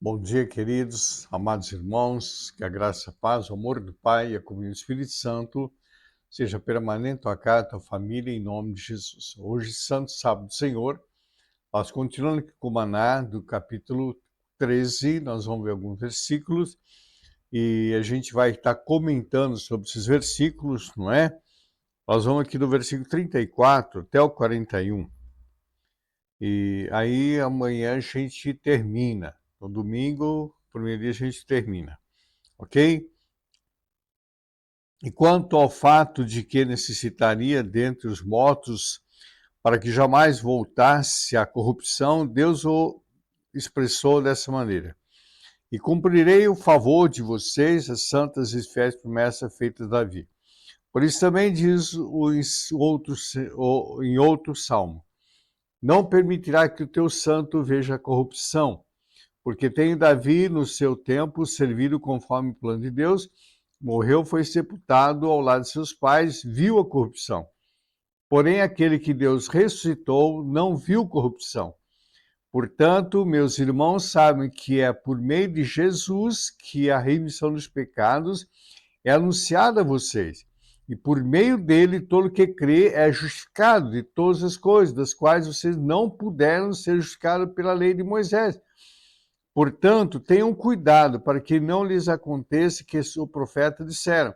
Bom dia, queridos, amados irmãos, que a graça, a paz, o amor do Pai e a comunhão do Espírito Santo seja permanente a cada tua família, em nome de Jesus. Hoje, Santo Sábado do Senhor, nós continuando aqui com o Maná, do capítulo 13, nós vamos ver alguns versículos, e a gente vai estar comentando sobre esses versículos, não é? Nós vamos aqui do versículo 34 até o 41, e aí amanhã a gente termina. No domingo, primeiro dia, a gente termina. Ok? E quanto ao fato de que necessitaria dentre os mortos para que jamais voltasse à corrupção, Deus o expressou dessa maneira: e cumprirei o favor de vocês, as santas e fiéis promessas feitas a Davi. Por isso também diz em outro salmo: não permitirá que o teu santo veja a corrupção, porque tem Davi no seu tempo servido conforme o plano de Deus. Morreu, foi sepultado ao lado de seus pais, viu a corrupção. Porém, aquele que Deus ressuscitou não viu corrupção. Portanto, meus irmãos sabem que é por meio de Jesus que a remissão dos pecados é anunciada a vocês. E por meio dele, todo que crê é justificado de todas as coisas, das quais vocês não puderam ser justificados pela lei de Moisés. Portanto, tenham cuidado para que não lhes aconteça que o profeta disseram: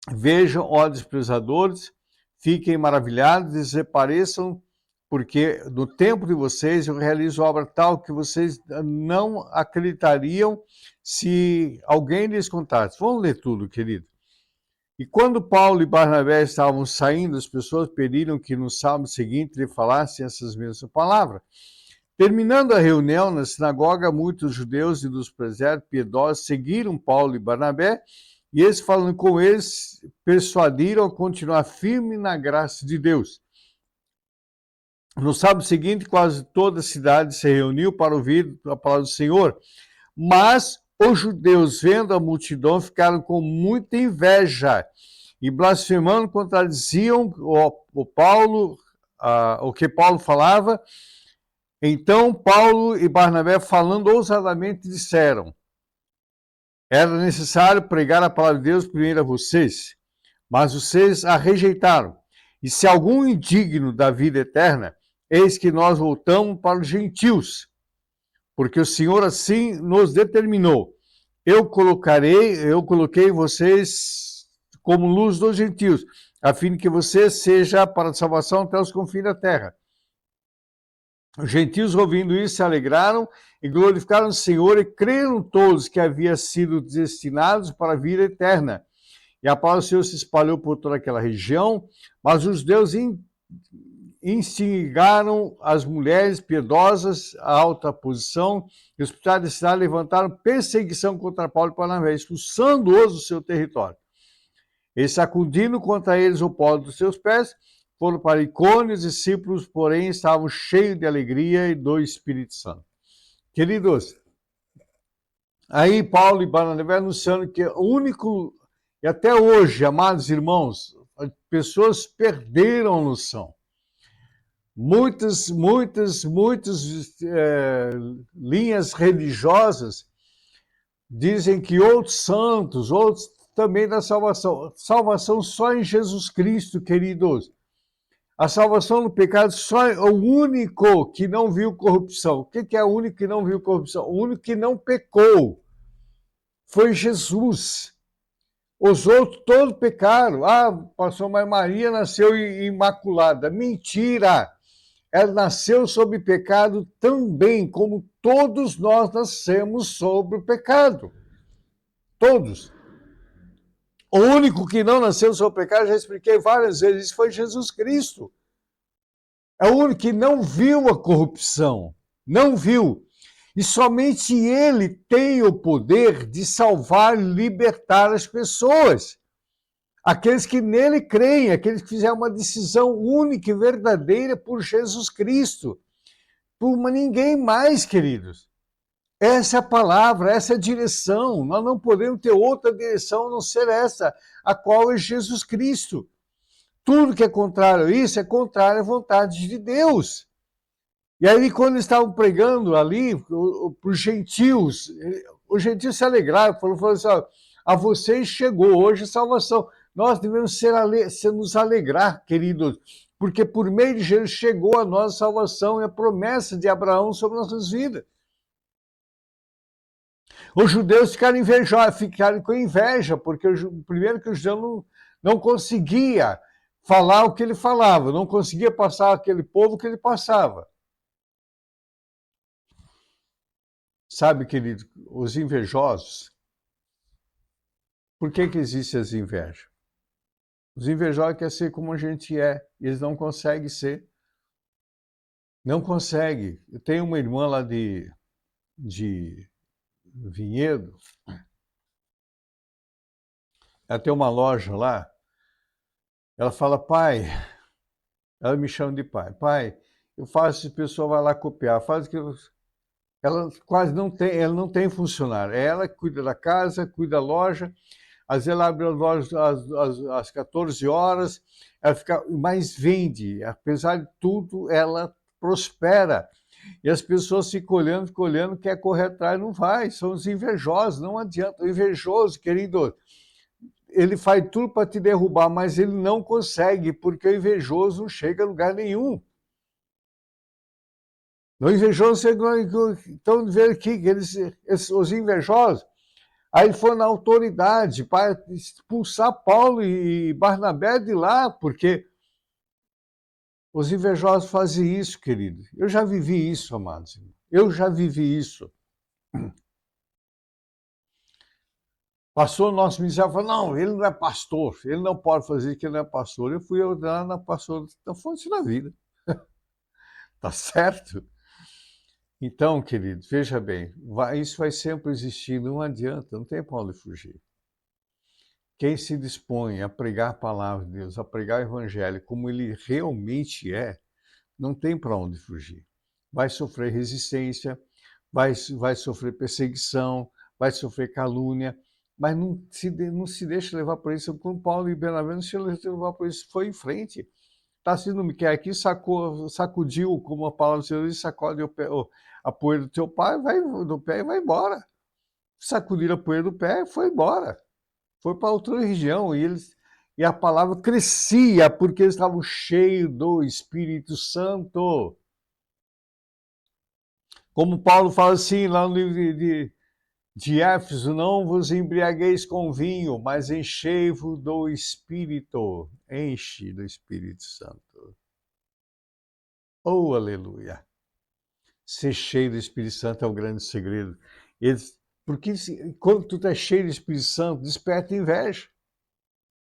vejam, ó desprezadores, fiquem maravilhados, desapareçam, porque no tempo de vocês eu realizo obra tal que vocês não acreditariam se alguém lhes contasse. Vamos ler tudo, querido. E quando Paulo e Barnabé estavam saindo, as pessoas pediram que no salmo seguinte lhe falassem essas mesmas palavras. Terminando a reunião na sinagoga, muitos judeus e dos presbíteros piedosos seguiram Paulo e Barnabé, e eles, falando com eles, persuadiram a continuar firme na graça de Deus. No sábado seguinte, quase toda a cidade se reuniu para ouvir a palavra do Senhor, mas os judeus, vendo a multidão, ficaram com muita inveja e blasfemando contradiziam o que Paulo falava. Então Paulo e Barnabé, falando ousadamente, disseram: era necessário pregar a palavra de Deus primeiro a vocês, mas vocês a rejeitaram. E se algum indigno da vida eterna, eis que nós voltamos para os gentios, porque o Senhor assim nos determinou. Eu coloquei vocês como luz dos gentios, a fim de que você seja para a salvação até os confins da terra. Os gentios, ouvindo isso, se alegraram e glorificaram o Senhor, e creram todos que haviam sido destinados para a vida eterna. E a palavra do Senhor se espalhou por toda aquela região, mas os judeus instigaram as mulheres piedosas à alta posição, e os hospitais da cidade levantaram perseguição contra Paulo e Barnabé, expulsando-os do seu território. E sacudindo contra eles o pó dos seus pés, foram para Icônio. Os discípulos, porém, estavam cheios de alegria e do Espírito Santo. Queridos, aí Paulo e Barnabé anunciando que o único, e até hoje, amados irmãos, as pessoas perderam a noção. Muitas linhas religiosas dizem que outros santos, outros também da salvação. Salvação só em Jesus Cristo, queridos. A salvação do pecado só é o único que não viu corrupção. O que é o único que não viu corrupção? O único que não pecou foi Jesus. Os outros todos pecaram. Ah, pastor, mas Maria nasceu imaculada. Mentira! Ela nasceu sob pecado também, como todos nós nascemos sob o pecado. Todos. O único que não nasceu sob pecado, já expliquei várias vezes, foi Jesus Cristo. É o único que não viu a corrupção. Não viu. E somente ele tem o poder de salvar e libertar as pessoas. Aqueles que nele creem, aqueles que fizeram uma decisão única e verdadeira por Jesus Cristo. Por ninguém mais, queridos. Essa é a palavra, essa é a direção. Nós não podemos ter outra direção a não ser essa, a qual é Jesus Cristo. Tudo que é contrário a isso é contrário à vontade de Deus. E aí, quando eles estavam pregando ali para os gentios, os gentios se alegraram, falou assim, a vocês chegou hoje a salvação. Nós devemos nos alegrar, queridos, porque por meio de Jesus chegou a nossa salvação e a promessa de Abraão sobre nossas vidas. Os judeus ficaram com inveja, porque primeiro que o judeu não conseguia falar o que ele falava, não conseguia passar aquele povo que ele passava. Sabe, querido, os invejosos, por que existe as invejas? Os invejosos querem ser como a gente é, e eles não conseguem ser. Não conseguem. Eu tenho uma irmã lá de Vinhedo, ela tem uma loja lá, ela fala, pai, ela me chama de pai, eu faço, a pessoa vai lá copiar, faz o que ela quase ela não tem funcionário, ela cuida da casa, cuida da loja, às vezes ela abre a loja às 14 horas, ela fica, mas vende, apesar de tudo, ela prospera. E as pessoas ficam olhando, quer correr atrás, não vai, são os invejosos, não adianta. O invejoso, querido, ele faz tudo para te derrubar, mas ele não consegue, porque o invejoso não chega a lugar nenhum. O invejoso, então, ver aqui, os invejosos, aí foram na autoridade para expulsar Paulo e Barnabé de lá, porque os invejosos fazem isso, querido. Eu já vivi isso, amados. Eu já vivi isso. Passou o nosso ministério e falou, não, ele não é pastor, ele não pode fazer que ele não é pastor. Eu fui ordenar na pastor da Fonte da Vida. Tá certo? Então, querido, veja bem, isso vai sempre existir, não adianta, não tem para onde fugir. Quem se dispõe a pregar a palavra de Deus, a pregar o evangelho como ele realmente é, não tem para onde fugir. Vai sofrer resistência, vai sofrer perseguição, vai sofrer calúnia, mas não se deixe levar por isso, como Paulo e Bernabé não se deixaram levar por isso, foi em frente. Tá sendo me quer aqui, sacudiu, como a palavra do Senhor diz, sacode a poeira do teu pai, do pé e vai embora. Sacudiram a poeira do pé e foi embora. Foi para outra região e a palavra crescia porque eles estavam cheios do Espírito Santo. Como Paulo fala assim lá no livro de Éfeso, não vos embriagueis com vinho, mas enchei-vos do Espírito. Enche do Espírito Santo. Oh, aleluia! Ser cheio do Espírito Santo é o grande segredo. Porque quando tu está cheio do Espírito Santo, desperta inveja.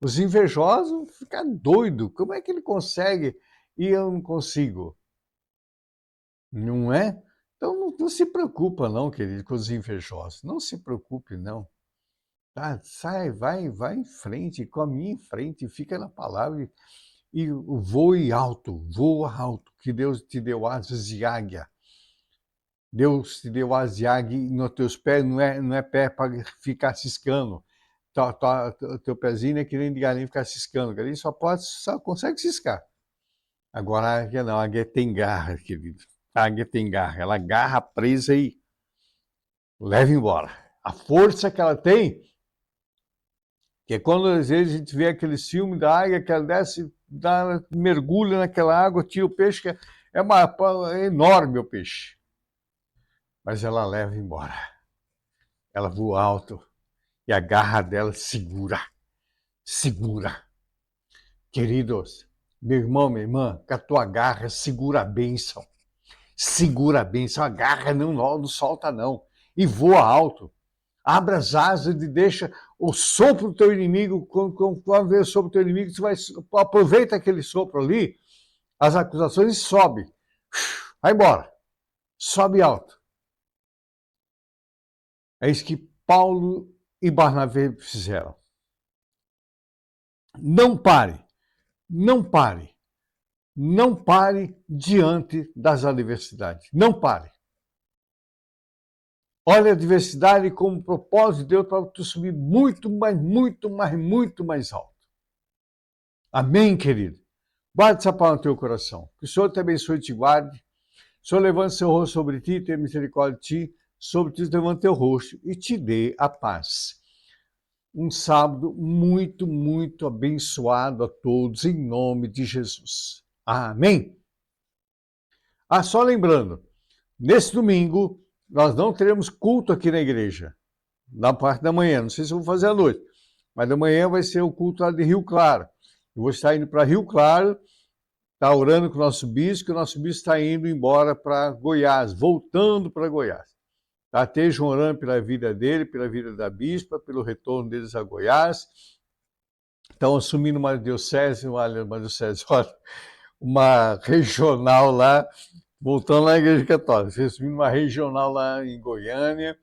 Os invejosos ficam doidos. Como é que ele consegue e eu não consigo? Não é? Então não se preocupa não, querido, com os invejosos. Não se preocupe não. Tá? Sai, vai em frente, caminha em frente, fica na palavra e voa alto, que Deus te deu asas de águia. Deus te deu asas de águia e nos teus pés não é pé para ficar ciscando. Teu pezinho é que nem de galinha ficar ciscando. Galinha só consegue ciscar. Agora a águia não, a águia tem garra, querido. A águia tem garra, ela agarra presa e leva embora. A força que ela tem, que é quando às vezes a gente vê aquele filme da águia que ela desce, mergulha naquela água, tira o peixe, que é enorme o peixe. Mas ela leva embora. Ela voa alto e a garra dela segura. Queridos, meu irmão, minha irmã, com a tua garra segura a bênção. Segura a bênção, agarra, não solta não. E voa alto. Abra as asas e deixa o sopro do teu inimigo, quando vem o sopro do teu inimigo, você vai, aproveita aquele sopro ali, as acusações e sobe. Vai embora. Sobe alto. É isso que Paulo e Barnabé fizeram. Não pare diante das adversidades. Não pare. Olha a adversidade como propósito de Deus para tu subir muito mais alto. Amém, querido? Guarde essa palavra no teu coração. Que o Senhor te abençoe e te guarde. Senhor levante seu rosto sobre ti, tenha misericórdia de ti, sobre ti levante teu rosto e te dê a paz. Um sábado muito, muito abençoado a todos, em nome de Jesus. Amém? Só lembrando, nesse domingo, nós não teremos culto aqui na igreja, na parte da manhã, não sei se eu vou fazer à noite, mas da manhã vai ser o culto lá de Rio Claro. Eu vou estar indo para Rio Claro, está orando com o nosso bispo, que o nosso bispo está indo embora para Goiás, voltando para Goiás. Tá? Estejam orando pela vida dele, pela vida da bispa, pelo retorno deles a Goiás. Estão assumindo uma diocese, uma regional lá, voltando à Igreja Católica, assumindo uma regional lá em Goiânia,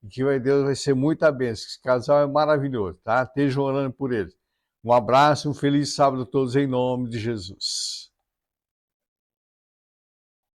que Deus vai ser muita bênção. Esse casal é maravilhoso, tá? Estejam orando por eles. Um abraço, um feliz sábado a todos em nome de Jesus.